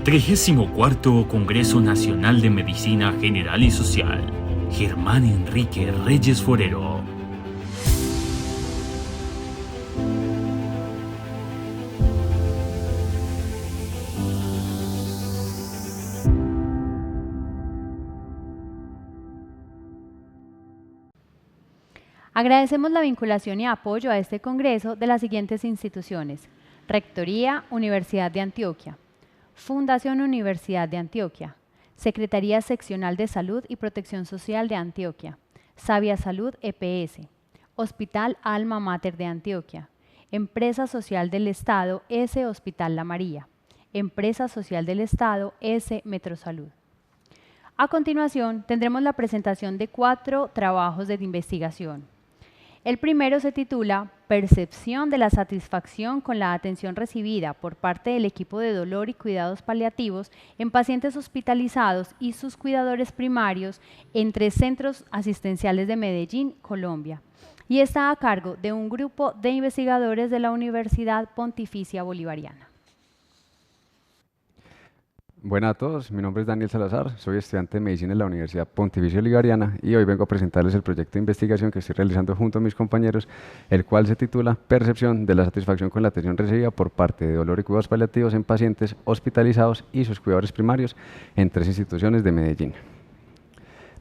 34º Congreso Nacional de Medicina General y Social. Germán Enrique Reyes Forero. Agradecemos la vinculación y apoyo a este congreso de las siguientes instituciones: Rectoría, Universidad de Antioquia; Fundación Universidad de Antioquia; Secretaría Seccional de Salud y Protección Social de Antioquia; Sabia Salud EPS; Hospital Alma Mater de Antioquia; Empresa Social del Estado S. Hospital La María; Empresa Social del Estado S. Metrosalud. A continuación, tendremos la presentación de 4 trabajos de investigación. El primero se titula Percepción de la satisfacción con la atención recibida por parte del equipo de dolor y cuidados paliativos en pacientes hospitalizados y sus cuidadores primarios en 3 centros asistenciales de Medellín, Colombia, y está a cargo de un grupo de investigadores de la Universidad Pontificia Bolivariana. Buenas a todos, mi nombre es Daniel Salazar, soy estudiante de Medicina en la Universidad Pontificia Bolivariana y hoy vengo a presentarles el proyecto de investigación que estoy realizando junto a mis compañeros, el cual se titula Percepción de la satisfacción con la atención recibida por parte de dolor y cuidados paliativos en pacientes hospitalizados y sus cuidadores primarios en 3 instituciones de Medellín.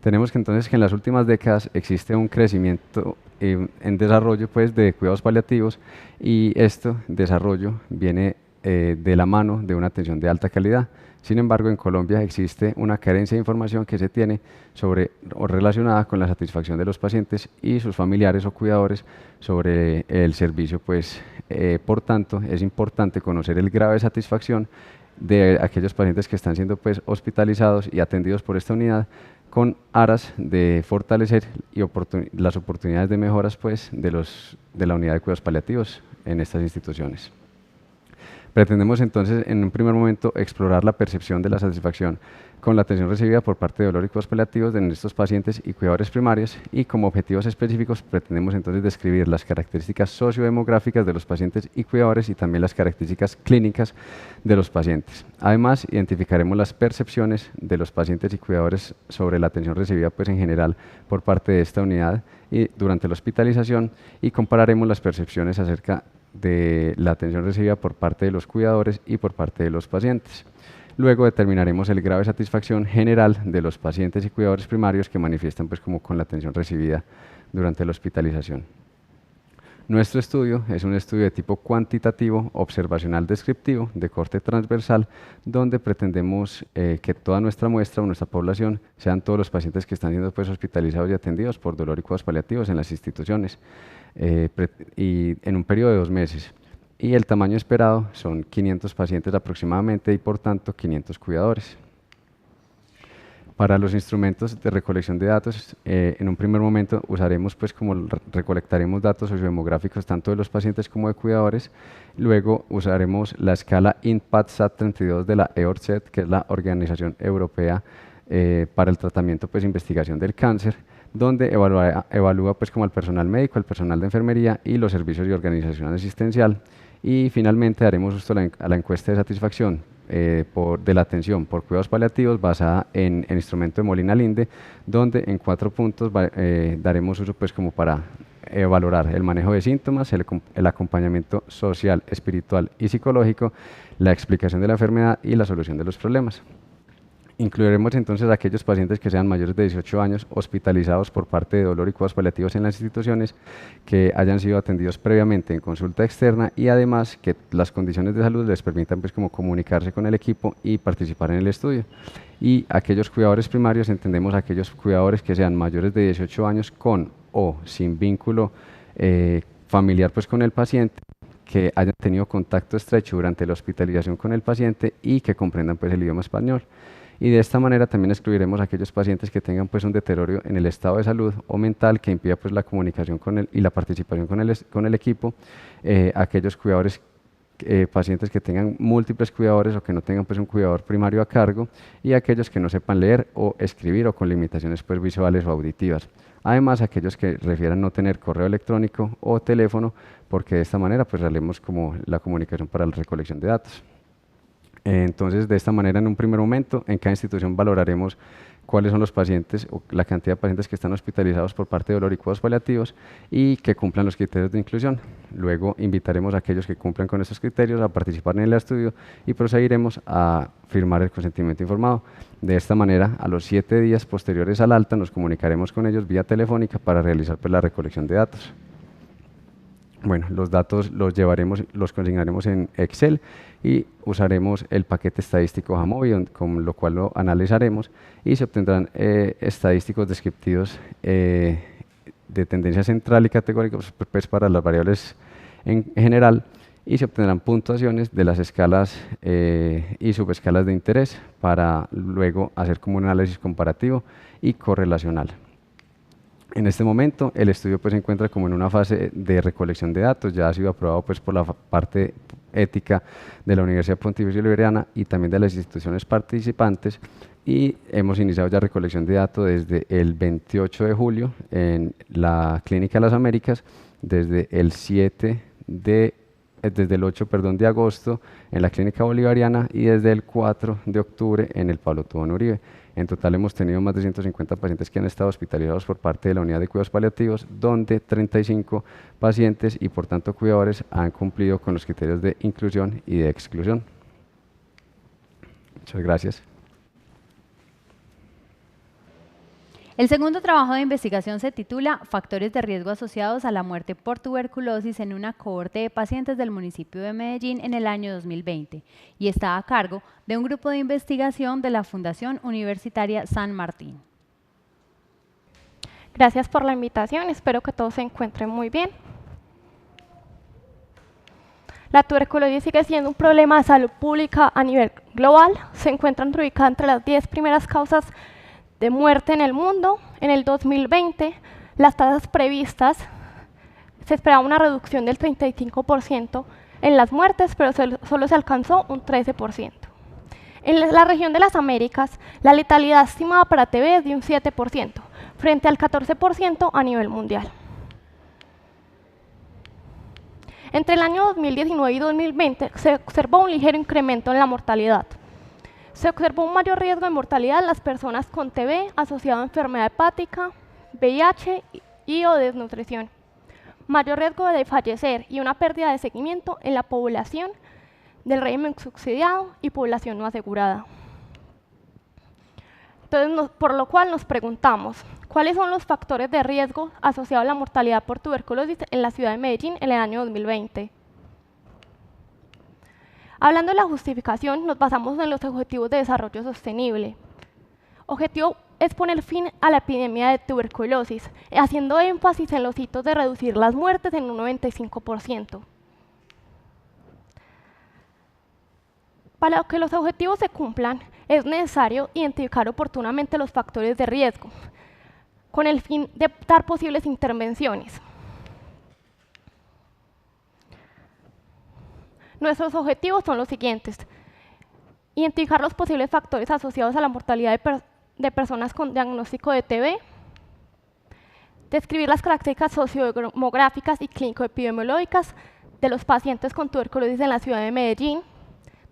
Tenemos que entonces que en las últimas décadas existe un crecimiento en desarrollo de cuidados paliativos, y este desarrollo viene de la mano de una atención de alta calidad. Sin embargo, en Colombia existe una carencia de información que se tiene sobre o relacionada con la satisfacción de los pacientes y sus familiares o cuidadores sobre el servicio. Por tanto, es importante conocer el grado de satisfacción de aquellos pacientes que están siendo hospitalizados y atendidos por esta unidad, con aras de fortalecer las oportunidades de mejoras de la unidad de cuidados paliativos en estas instituciones. Pretendemos entonces en un primer momento explorar la percepción de la satisfacción con la atención recibida por parte de dolor y cuidados paliativos en estos pacientes y cuidadores primarios, y como objetivos específicos pretendemos entonces describir las características sociodemográficas de los pacientes y cuidadores y también las características clínicas de los pacientes. Además, identificaremos las percepciones de los pacientes y cuidadores sobre la atención recibida en general por parte de esta unidad y durante la hospitalización, y compararemos las percepciones acerca de la atención recibida por parte de los cuidadores y por parte de los pacientes. Luego determinaremos el grado de satisfacción general de los pacientes y cuidadores primarios que manifiestan con la atención recibida durante la hospitalización. Nuestro estudio es un estudio de tipo cuantitativo, observacional descriptivo, de corte transversal, donde pretendemos que toda nuestra muestra o nuestra población sean todos los pacientes que están siendo hospitalizados y atendidos por dolor y cuidados paliativos en las instituciones, y en un periodo de 2 meses. Y el tamaño esperado son 500 pacientes aproximadamente y por tanto 500 cuidadores. Para los instrumentos de recolección de datos, en un primer momento usaremos recolectaremos datos sociodemográficos tanto de los pacientes como de cuidadores. Luego usaremos la escala INPAT-SAT-32 de la EORTC, que es la Organización Europea para el Tratamiento e Investigación del Cáncer, donde evalúa al personal médico, al personal de enfermería y los servicios de organización asistencial. Y finalmente haremos uso a la encuesta de satisfacción de la atención por cuidados paliativos basada en el instrumento de Molina-Linde, donde en 4 puntos daremos uso para valorar el manejo de síntomas, el acompañamiento social, espiritual y psicológico, la explicación de la enfermedad y la solución de los problemas. Incluiremos entonces a aquellos pacientes que sean mayores de 18 años hospitalizados por parte de dolor y cuidados paliativos en las instituciones, que hayan sido atendidos previamente en consulta externa y además que las condiciones de salud les permitan comunicarse con el equipo y participar en el estudio. Y aquellos cuidadores primarios, entendemos aquellos cuidadores que sean mayores de 18 años con o sin vínculo familiar con el paciente, que hayan tenido contacto estrecho durante la hospitalización con el paciente y que comprendan el idioma español. Y de esta manera también excluiremos a aquellos pacientes que tengan un deterioro en el estado de salud o mental que impida la comunicación y la participación con el equipo, aquellos cuidadores, pacientes que tengan múltiples cuidadores o que no tengan un cuidador primario a cargo, y aquellos que no sepan leer o escribir o con limitaciones visuales o auditivas. Además, aquellos que refieran no tener correo electrónico o teléfono, porque de esta manera realizamos la comunicación para la recolección de datos. Entonces, de esta manera, en un primer momento, en cada institución valoraremos cuáles son los pacientes o la cantidad de pacientes que están hospitalizados por parte de dolor y cuidados paliativos y que cumplan los criterios de inclusión. Luego invitaremos a aquellos que cumplan con esos criterios a participar en el estudio y procederemos a firmar el consentimiento informado. De esta manera, a los 7 días posteriores al alta, nos comunicaremos con ellos vía telefónica para realizar la recolección de datos. Bueno, los datos los consignaremos en Excel y usaremos el paquete estadístico Jamovi, con lo cual lo analizaremos y se obtendrán estadísticos descriptivos de tendencia central y categórica pues, para las variables en general, y se obtendrán puntuaciones de las escalas y subescalas de interés para luego hacer como un análisis comparativo y correlacional. En este momento el estudio pues, se encuentra como en una fase de recolección de datos, ya ha sido aprobado pues, por la parte ética de la Universidad Pontificia Bolivariana y también de las instituciones participantes, y hemos iniciado ya recolección de datos desde el 28 de julio en la Clínica de las Américas, desde el 8 de agosto en la Clínica Bolivariana y desde el 4 de octubre en el Pablo Tobón Uribe. En total hemos tenido más de 150 pacientes que han estado hospitalizados por parte de la unidad de cuidados paliativos, donde 35 pacientes y por tanto cuidadores han cumplido con los criterios de inclusión y de exclusión. Muchas gracias. El segundo trabajo de investigación se titula Factores de riesgo asociados a la muerte por tuberculosis en una cohorte de pacientes del municipio de Medellín en el año 2020 y está a cargo de un grupo de investigación de la Fundación Universitaria San Martín. Gracias por la invitación, espero que todos se encuentren muy bien. La tuberculosis sigue siendo un problema de salud pública a nivel global. Se encuentra ubicada entre las 10 primeras causas de muerte en el mundo. En el 2020, las tasas previstas, se esperaba una reducción del 35% en las muertes, pero solo se alcanzó un 13%. En la región de las Américas, la letalidad estimada para TB es de un 7%, frente al 14% a nivel mundial. Entre el año 2019 y 2020 se observó un ligero incremento en la mortalidad. Se observó un mayor riesgo de mortalidad en las personas con TB asociado a enfermedad hepática, VIH y o desnutrición. Mayor riesgo de fallecer y una pérdida de seguimiento en la población del régimen subsidiado y población no asegurada. Entonces, por lo cual nos preguntamos, ¿cuáles son los factores de riesgo asociados a la mortalidad por tuberculosis en la ciudad de Medellín en el año 2020? Hablando de la justificación, nos basamos en los Objetivos de Desarrollo Sostenible. Objetivo es poner fin a la epidemia de tuberculosis, haciendo énfasis en los hitos de reducir las muertes en un 95%. Para que los objetivos se cumplan, es necesario identificar oportunamente los factores de riesgo, con el fin de dar posibles intervenciones. Nuestros objetivos son los siguientes: identificar los posibles factores asociados a la mortalidad de personas con diagnóstico de TB, describir las características sociodemográficas y clínico-epidemiológicas de los pacientes con tuberculosis en la ciudad de Medellín,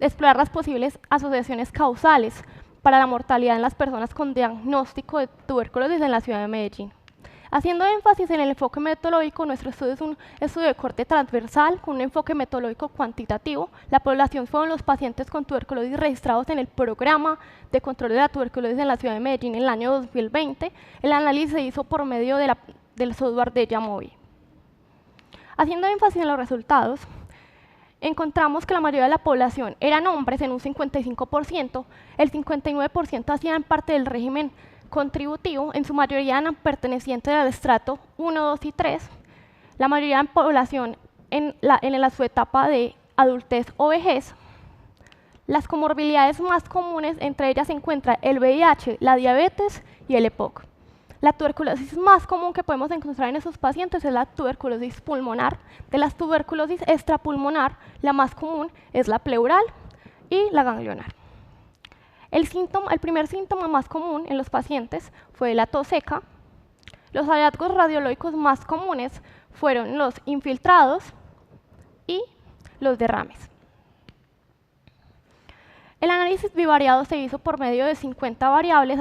explorar las posibles asociaciones causales para la mortalidad en las personas con diagnóstico de tuberculosis en la ciudad de Medellín. Haciendo énfasis en el enfoque metodológico, nuestro estudio es un estudio de corte transversal con un enfoque metodológico cuantitativo. La población fueron los pacientes con tuberculosis registrados en el programa de control de la tuberculosis en la ciudad de Medellín en el año 2020. El análisis se hizo por medio del software de Jamovi. Haciendo énfasis en los resultados, encontramos que la mayoría de la población eran hombres en un 55%, el 59% hacían parte del régimen contributivo, en su mayoría eran pertenecientes al estrato 1, 2 y 3. La mayoría de la población en su etapa de adultez o vejez. Las comorbilidades más comunes, entre ellas se encuentra el VIH, la diabetes y el EPOC. La tuberculosis más común que podemos encontrar en esos pacientes es la tuberculosis pulmonar. De las tuberculosis extrapulmonar, la más común es la pleural y la ganglionar. El primer síntoma más común en los pacientes fue la tos seca. Los hallazgos radiológicos más comunes fueron los infiltrados y los derrames. El análisis bivariado se hizo por medio de 50 variables,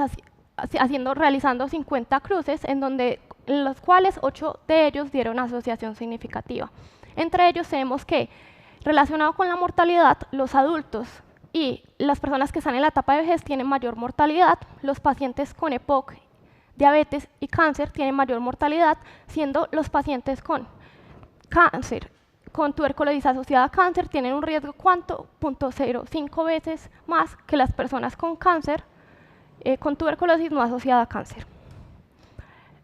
realizando 50 cruces, en los cuales 8 de ellos dieron asociación significativa. Entre ellos tenemos que, relacionado con la mortalidad, los adultos y las personas que están en la etapa de vejez tienen mayor mortalidad, los pacientes con EPOC, diabetes y cáncer tienen mayor mortalidad, siendo los pacientes con cáncer, con tuberculosis asociada a cáncer, tienen un riesgo ¿cuánto? 0.05 veces más que las personas con cáncer, con tuberculosis no asociada a cáncer.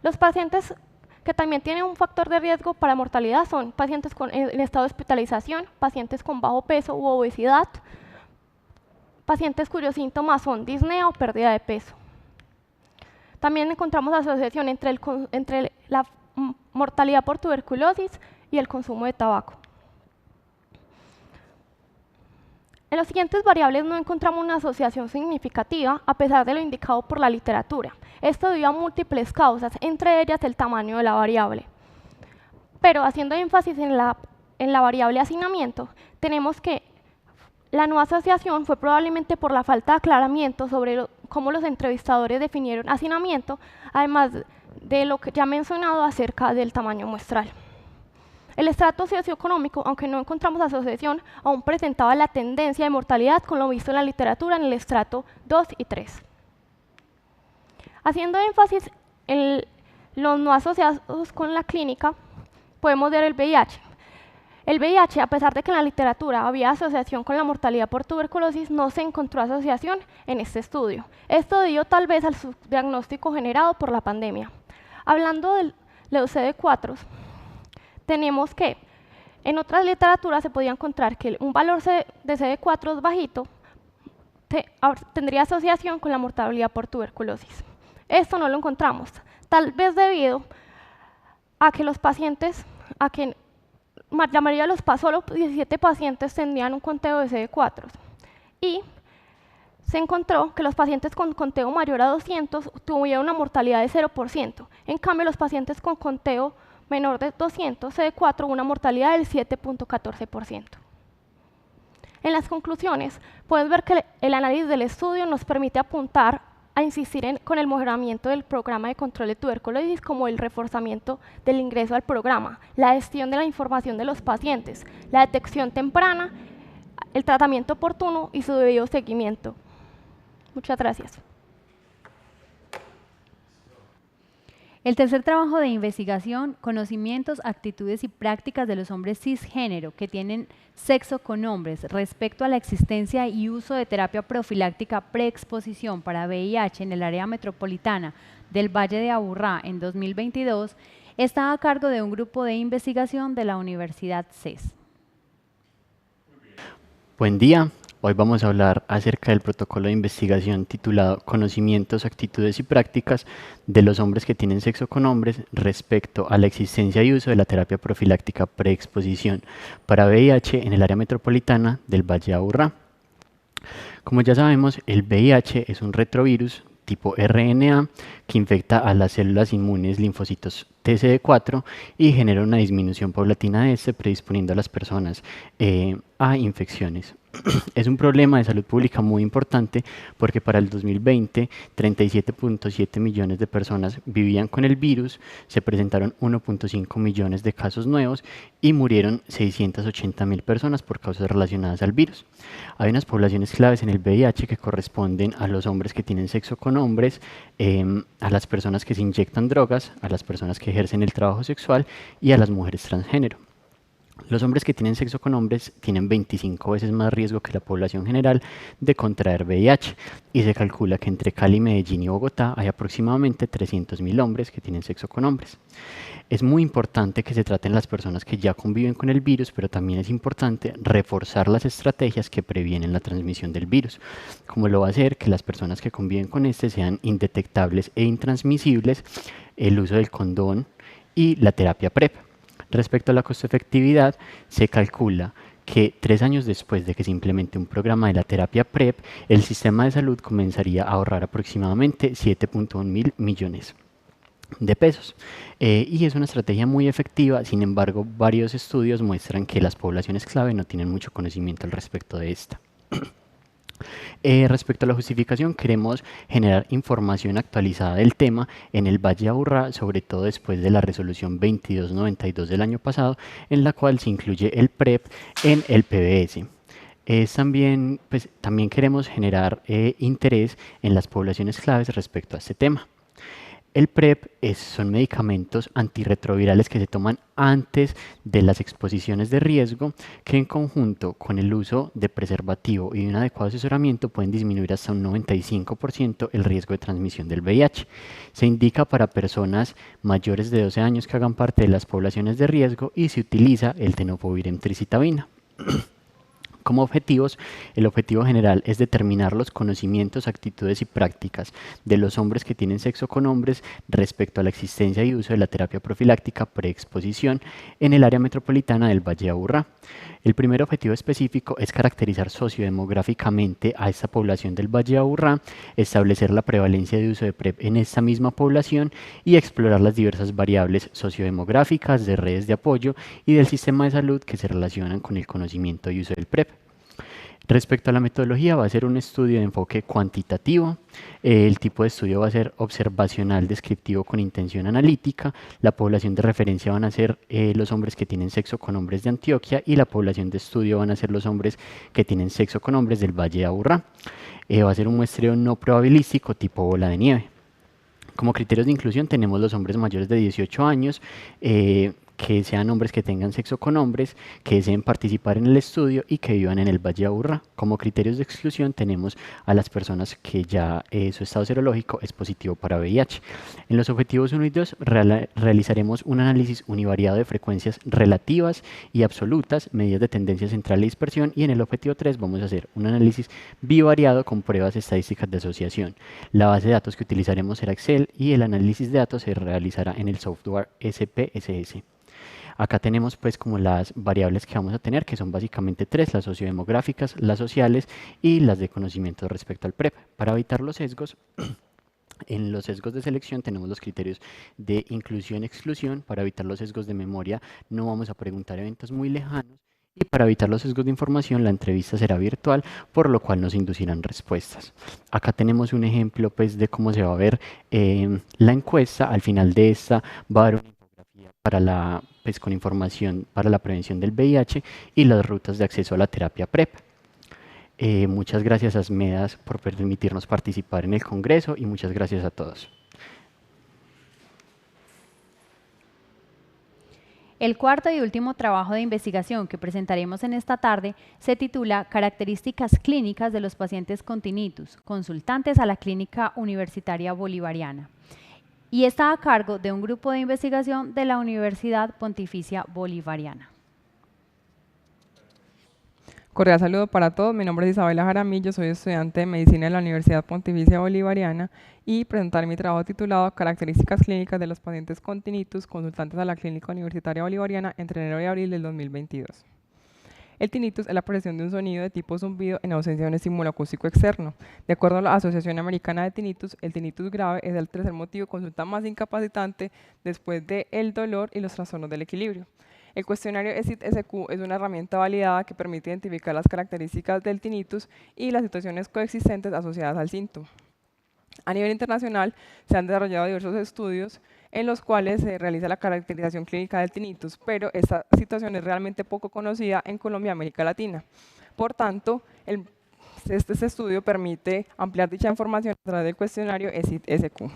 Los pacientes que también tienen un factor de riesgo para mortalidad son pacientes en estado de hospitalización, pacientes con bajo peso u obesidad, pacientes cuyos síntomas son disnea o pérdida de peso. También encontramos asociación entre la mortalidad por tuberculosis y el consumo de tabaco. En las siguientes variables no encontramos una asociación significativa a pesar de lo indicado por la literatura. Esto debido a múltiples causas, entre ellas el tamaño de la variable. Pero haciendo énfasis en la variable hacinamiento, tenemos que la no asociación fue probablemente por la falta de aclaramiento sobre cómo los entrevistadores definieron hacinamiento, además de lo que ya he mencionado acerca del tamaño muestral. El estrato socioeconómico, aunque no encontramos asociación, aún presentaba la tendencia de mortalidad con lo visto en la literatura en el estrato 2 y 3. Haciendo énfasis en los no asociados con la clínica, podemos ver el VIH. El VIH, a pesar de que en la literatura había asociación con la mortalidad por tuberculosis, no se encontró asociación en este estudio. Esto debido tal vez al subdiagnóstico generado por la pandemia. Hablando del CD4, tenemos que en otras literaturas se podía encontrar que un valor de CD4 bajito tendría asociación con la mortalidad por tuberculosis. Esto no lo encontramos, tal vez debido a que los pacientes, la mayoría de solo 17 pacientes tenían un conteo de CD4 y se encontró que los pacientes con conteo mayor a 200 tuvieron una mortalidad de 0%. En cambio, los pacientes con conteo menor de 200 CD4 una mortalidad del 7.14%. En las conclusiones, puedes ver que el análisis del estudio nos permite apuntar a insistir con el mejoramiento del programa de control de tuberculosis, como el reforzamiento del ingreso al programa, la gestión de la información de los pacientes, la detección temprana, el tratamiento oportuno y su debido seguimiento. Muchas gracias. El tercer trabajo de investigación, conocimientos, actitudes y prácticas de los hombres cisgénero que tienen sexo con hombres respecto a la existencia y uso de terapia profiláctica preexposición para VIH en el área metropolitana del Valle de Aburrá en 2022, está a cargo de un grupo de investigación de la Universidad CES. Buen día. Hoy vamos a hablar acerca del protocolo de investigación titulado Conocimientos, Actitudes y Prácticas de los hombres que tienen sexo con hombres respecto a la existencia y uso de la terapia profiláctica preexposición para VIH en el área metropolitana del Valle de Aburrá. Como ya sabemos, el VIH es un retrovirus tipo RNA que infecta a las células inmunes linfocitos TCD4 y genera una disminución paulatina de este, predisponiendo a las personas a infecciones. Es un problema de salud pública muy importante porque para el 2020 37.7 millones de personas vivían con el virus, se presentaron 1.5 millones de casos nuevos y murieron 680.000 personas por causas relacionadas al virus. Hay unas poblaciones claves en el VIH que corresponden a los hombres que tienen sexo con hombres, a las personas que se inyectan drogas, a las personas que ejercen el trabajo sexual y a las mujeres transgénero. Los hombres que tienen sexo con hombres tienen 25 veces más riesgo que la población general de contraer VIH y se calcula que entre Cali, Medellín y Bogotá hay aproximadamente 300.000 hombres que tienen sexo con hombres. Es muy importante que se traten las personas que ya conviven con el virus, pero también es importante reforzar las estrategias que previenen la transmisión del virus, como lo va a hacer que las personas que conviven con este sean indetectables e intransmisibles, el uso del condón y la terapia PrEP. Respecto a la costo-efectividad, se calcula que 3 años después de que se implemente un programa de la terapia PrEP, el sistema de salud comenzaría a ahorrar aproximadamente 7.1 mil millones de pesos. Y es una estrategia muy efectiva, sin embargo, varios estudios muestran que las poblaciones clave no tienen mucho conocimiento al respecto de esta. Respecto a la justificación, queremos generar información actualizada del tema en el Valle de Aburrá, sobre todo después de la resolución 2292 del año pasado, en la cual se incluye el PREP en el PBS. También queremos generar interés en las poblaciones claves respecto a este tema. El PrEP son medicamentos antirretrovirales que se toman antes de las exposiciones de riesgo, que en conjunto con el uso de preservativo y de un adecuado asesoramiento pueden disminuir hasta un 95% el riesgo de transmisión del VIH. Se indica para personas mayores de 12 años que hagan parte de las poblaciones de riesgo y se utiliza el tenofovir emtricitabina. Como objetivos, el objetivo general es determinar los conocimientos, actitudes y prácticas de los hombres que tienen sexo con hombres respecto a la existencia y uso de la terapia profiláctica preexposición en el área metropolitana del Valle de Aburrá. El primer objetivo específico es caracterizar sociodemográficamente a esta población del Valle de Aburrá, establecer la prevalencia de uso de PrEP en esta misma población y explorar las diversas variables sociodemográficas, de redes de apoyo y del sistema de salud que se relacionan con el conocimiento y uso del PrEP. Respecto a la metodología, va a ser un estudio de enfoque cuantitativo. El tipo de estudio va a ser observacional, descriptivo con intención analítica. La población de referencia van a ser los hombres que tienen sexo con hombres de Antioquia y la población de estudio van a ser los hombres que tienen sexo con hombres del Valle de Aburrá. Va a ser un muestreo no probabilístico tipo bola de nieve. Como criterios de inclusión tenemos los hombres mayores de 18 años, que sean hombres que tengan sexo con hombres, que deseen participar en el estudio y que vivan en el Valle de Aburrá. Como criterios de exclusión tenemos a las personas que ya su estado serológico es positivo para VIH. En los objetivos 1 y 2 realizaremos un análisis univariado de frecuencias relativas y absolutas, medidas de tendencia central y dispersión, y en el objetivo 3 vamos a hacer un análisis bivariado con pruebas estadísticas de asociación. La base de datos que utilizaremos será Excel y el análisis de datos se realizará en el software SPSS. Acá tenemos pues como las variables que vamos a tener, que son básicamente 3, las sociodemográficas, las sociales y las de conocimiento respecto al PrEP. Para evitar los sesgos, en los sesgos de selección tenemos los criterios de inclusión-exclusión. Para evitar los sesgos de memoria no vamos a preguntar eventos muy lejanos. Y para evitar los sesgos de información, la entrevista será virtual, por lo cual nos inducirán respuestas. Acá tenemos un ejemplo pues, de cómo se va a ver la encuesta. Al final de esta va a haber una infografía con información para la prevención del VIH y las rutas de acceso a la terapia PrEP. Muchas gracias a Asmedas por permitirnos participar en el Congreso y muchas gracias a todos. El cuarto y último trabajo de investigación que presentaremos en esta tarde se titula Características clínicas de los pacientes con tinnitus, consultantes a la Clínica Universitaria Bolivariana, y está a cargo de un grupo de investigación de la Universidad Pontificia Bolivariana. Cordial saludo para todos, mi nombre es Isabela Jaramillo, soy estudiante de Medicina en la Universidad Pontificia Bolivariana y presentar mi trabajo titulado Características clínicas de los pacientes con tinnitus, consultantes a la Clínica Universitaria Bolivariana entre enero y abril del 2022. El tinnitus es la percepción de un sonido de tipo zumbido en ausencia de un estímulo acústico externo. De acuerdo a la Asociación Americana de Tinnitus, el tinnitus grave es el tercer motivo de consulta más incapacitante después del dolor y los trastornos del equilibrio. El cuestionario ESID-SQ es una herramienta validada que permite identificar las características del tinnitus y las situaciones coexistentes asociadas al síntoma. A nivel internacional se han desarrollado diversos estudios en los cuales se realiza la caracterización clínica del tinnitus, pero esta situación es realmente poco conocida en Colombia y América Latina. Por tanto, este estudio permite ampliar dicha información a través del cuestionario ESID-SQ.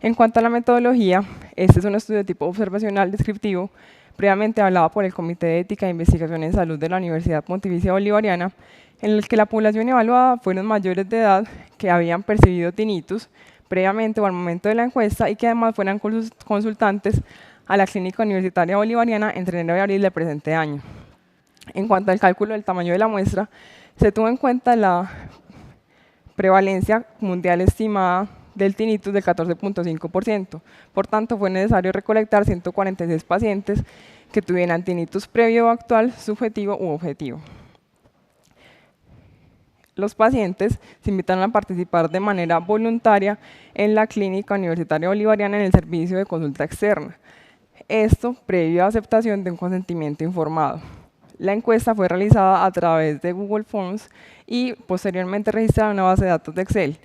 En cuanto a la metodología, este es un estudio de tipo observacional descriptivo, previamente hablado por el Comité de Ética e Investigación en Salud de la Universidad Pontificia Bolivariana, en el que la población evaluada fueron mayores de edad que habían percibido tinnitus previamente o al momento de la encuesta y que además fueran consultantes a la Clínica Universitaria Bolivariana entre enero y abril del presente año. En cuanto al cálculo del tamaño de la muestra, se tuvo en cuenta la prevalencia mundial estimada del tinnitus del 14.5%. Por tanto, fue necesario recolectar 146 pacientes que tuvieran tinnitus previo o actual, subjetivo u objetivo. Los pacientes se invitaron a participar de manera voluntaria en la Clínica Universitaria Bolivariana en el servicio de consulta externa. Esto previo a aceptación de un consentimiento informado. La encuesta fue realizada a través de Google Forms y posteriormente registrada en una base de datos de Excel.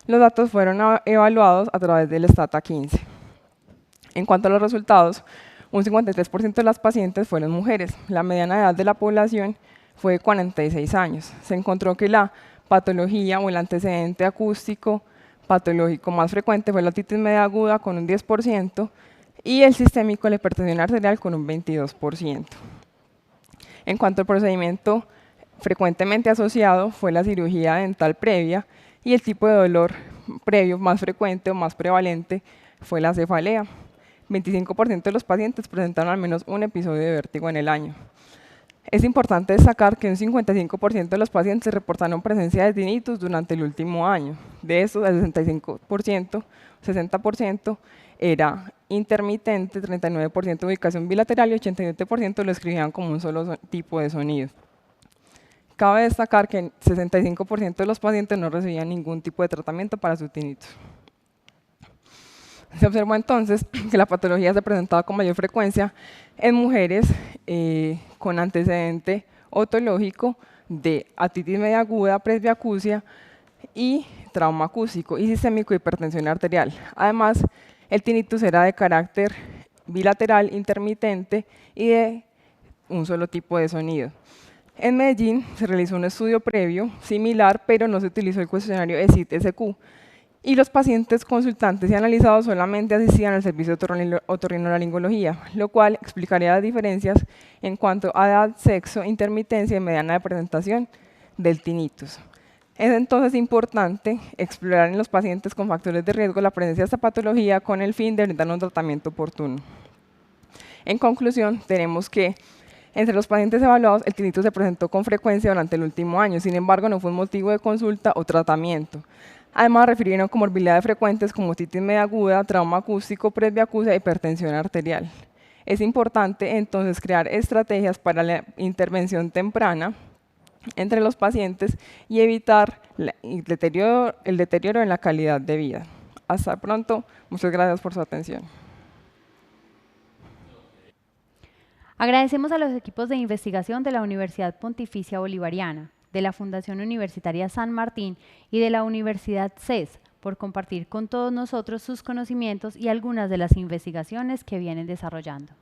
Los datos fueron evaluados a través del Stata 15. En cuanto a los resultados, un 53% de las pacientes fueron mujeres. La mediana edad de la población fue de 46 años. Se encontró que la patología o el antecedente acústico patológico más frecuente fue la otitis media aguda con un 10% y el sistémico, la hipertensión arterial, con un 22%. En cuanto al procedimiento frecuentemente asociado fue la cirugía dental previa y el tipo de dolor previo más frecuente o más prevalente fue la cefalea. 25% de los pacientes presentaron al menos un episodio de vértigo en el año. Es importante destacar que un 55% de los pacientes reportaron presencia de tinnitus durante el último año. De estos, el 65%, 60% era intermitente, 39% ubicación bilateral y 87% lo escribían como un solo tipo de sonido. Cabe destacar que el 65% de los pacientes no recibían ningún tipo de tratamiento para su tinnitus. Se observó entonces que la patología se presentaba con mayor frecuencia en mujeres con antecedente otológico de otitis media aguda, presbiacusia y trauma acústico y sistémico de hipertensión arterial. Además, el tinnitus era de carácter bilateral, intermitente y de un solo tipo de sonido. En Medellín se realizó un estudio previo similar, pero no se utilizó el cuestionario ESIT-SQ. Y los pacientes consultantes y analizados solamente asistían al servicio de otorrinolaringología, lo cual explicaría las diferencias en cuanto a edad, sexo, intermitencia y mediana de presentación del tinnitus. Es entonces importante explorar en los pacientes con factores de riesgo la presencia de esta patología con el fin de brindar un tratamiento oportuno. En conclusión, tenemos que entre los pacientes evaluados el tinnitus se presentó con frecuencia durante el último año, sin embargo no fue un motivo de consulta o tratamiento. Además, refirieron comorbilidades frecuentes como otitis media aguda, trauma acústico, presbiacusia e hipertensión arterial. Es importante entonces crear estrategias para la intervención temprana entre los pacientes y evitar el deterioro en la calidad de vida. Hasta pronto, muchas gracias por su atención. Agradecemos a los equipos de investigación de la Universidad Pontificia Bolivariana, de la Fundación Universitaria San Martín y de la Universidad CES por compartir con todos nosotros sus conocimientos y algunas de las investigaciones que vienen desarrollando.